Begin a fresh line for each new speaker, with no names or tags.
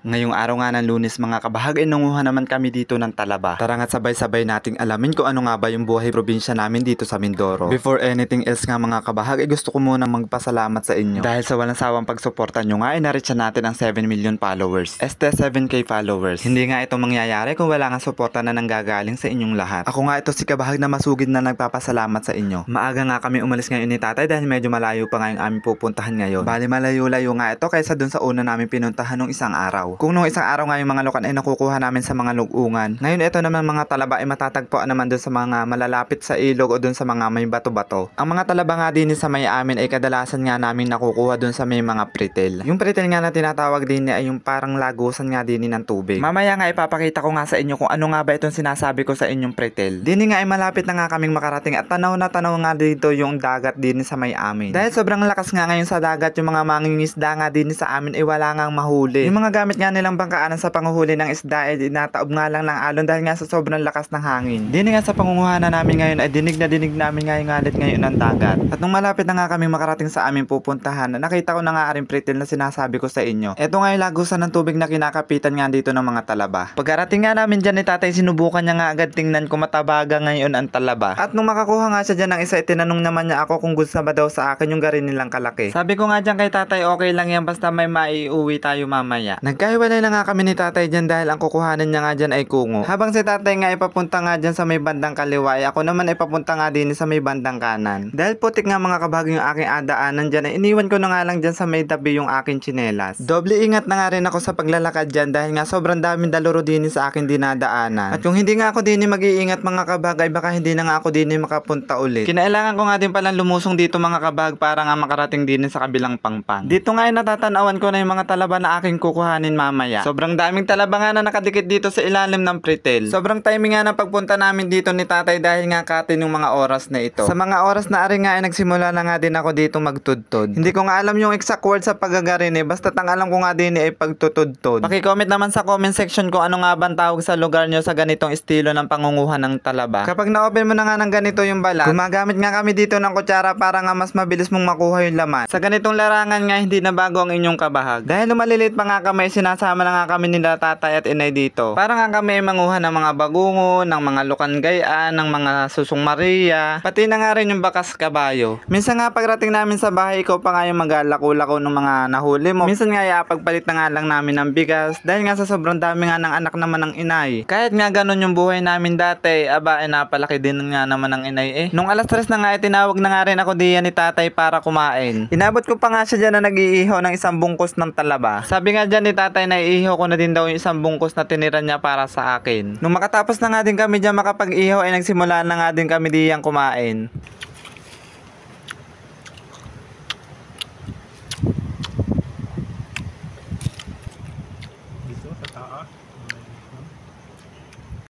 Ngayong araw nga ng Lunes mga kabahag, nanguha naman kami dito ng talaba. Tara nga't sabay-sabay nating alamin kung ano nga ba yung buhay probinsya namin dito sa Mindoro. Before anything else nga mga kabahag, gusto ko muna magpasalamat sa inyo. Dahil sa walang sawang pagsuporta nyo nga, na-reach natin ang 7 million followers. 7K followers. Hindi nga ito mangyayari kung wala nga suporta na nanggagaling sa inyong lahat. Ako nga ito si kabahag na masugid na nagpapasalamat sa inyo. Maaga nga kami umalis ngayon ni tatay dahil medyo malayo pa nga yung aming pupuntahan ngayon. Bali malayo-layo nga ito kaysa dun sa una namin pinuntahan nung isang araw. Kung nung isang araw nga yung mga lukan ay nakukuha namin sa mga lugungan, ngayon ito naman mga talaba ay matatagpuan naman dun sa mga malalapit sa ilog o dun sa mga may bato-bato. Ang mga talaba nga din sa may amin ay kadalasan nga namin nakukuha dun sa may mga pritil. Yung pritil nga na tinatawag din ay yung parang lagusan nga din ng tubig. Mamaya nga ipapakita ko nga sa inyo kung ano nga ba itong sinasabi ko sa inyong pritil. Dini nga ay malapit na nga kaming makarating at tanaw na tanaw nga dito yung dagat din sa may amin. Dahil sobrang lakas nga ngayon sa dagat, yung mga mangingisda nga din sa amin ay wala ngang mahuli. Yung mga gamit nga nilang bangkaanan sa panguhuli ng isda ay inataob nga lang ng alon dahil nga sa sobrang lakas ng hangin. Dini nga sa pangunguha na namin ngayon ay dinig namin nga yung ngalit ngayon ng dagat. At nung malapit na nga kaming makarating sa aming pupuntahan, nakita ko na nga aring pritil na sinasabi ko sa inyo. Ito nga yung lagusan ng tubig na kinakapitan nga dito ng mga talaba. Pagkarating nga namin dyan ni tatay, sinubukan niya nga agad tingnan kung matabaga ngayon ang talaba. At nung makakuha nga siya dyan ng isa, itinanong naman niya ako kung gusto na ba daw sa akin yung garin nilang kalaki. Sabi ko nga dyan kay tatay, okay lang yan basta may maiuwi tayo mamaya. Nagkahiwalay na nga kami ni tatay dyan dahil ang kukuhanan niya nga dyan ay kungo. Habang si tatay nga ipapunta nga dyan sa may bandang kaliwa, ay ako naman ipapunta nga din sa may bandang kanan. Dahil putik nga mga kabahag yung aking adaanan dyan, ay iniwan ko na nga lang dyan sa may tabi yung aking tsinelas. Doble ingat na nga rin ako sa paglalakad dyan dahil nga sobrang daming daluro din sa aking dinadaanan. At kung hindi nga ako din mag-iingat mga kabahag, ay baka hindi na nga ako din makapunta ulit. Kinailangan ko nga din palang lumusong dito mga kabahag para nga makarating din sa kabilang pangpang. Dito nga ay natatanawan ko na yung mga talaba na aking kukuhanin mamaya. Sobrang daming talaba nga na nakadikit dito sa ilalim ng pritil. Sobrang timing nga ng pagpunta namin dito ni tatay dahil nga katin yung mga oras na ito. Sa mga oras na ari nga ay nagsimula na nga din ako dito magtudtod. Hindi ko nga alam yung exact word sa pagagarin basta ang alam ko nga din ay pagtutudtod. Paki-comment naman sa comment section kung ano nga bang tawag sa lugar nyo sa ganitong estilo ng pangunguha ng talaba. Kapag na-open mo na nga ng ganito yung balat, gumagamit nga kami dito ng kutsara para nga mas mabilis mong makuha yung laman. Sa ganitong larangan nga hindi na bago ang inyong kabahag. Dahil lumalilit pa nga kami, sinasama na nga kami nila tatay at inay dito. Para nga kami manguha ng mga bagungo, ng mga lukan gayaan, ng mga susong Maria, pati na nga rin yung bakas kabayo. Minsan nga pagrating namin sa bahay, ikaw pa nga yung mag-alako-lako ng mga nahuli mo. Minsan nga pagpalit na nga lang namin ng bigas dahil nga sa sobrang dami nga ng anak naman ng inay. Kahit nga ganun yung buhay namin dati, aba napalaki din nga naman ng inay Nung alas 3 na nga tinawag na nga rin ako diyan ni tatay para kumain. Inabot ko pa nga siya dyan na nag-iihaw ng isang bungkus ng talaba. Sabi nga dyan ni tatay na iihaw ko na din daw yung isang bungkus na tinira niya para sa akin. Nung makatapos na nga din kami dyan makapag-ihaw ay nagsimula na nga din kami diyan kumain.
Dito sa taas.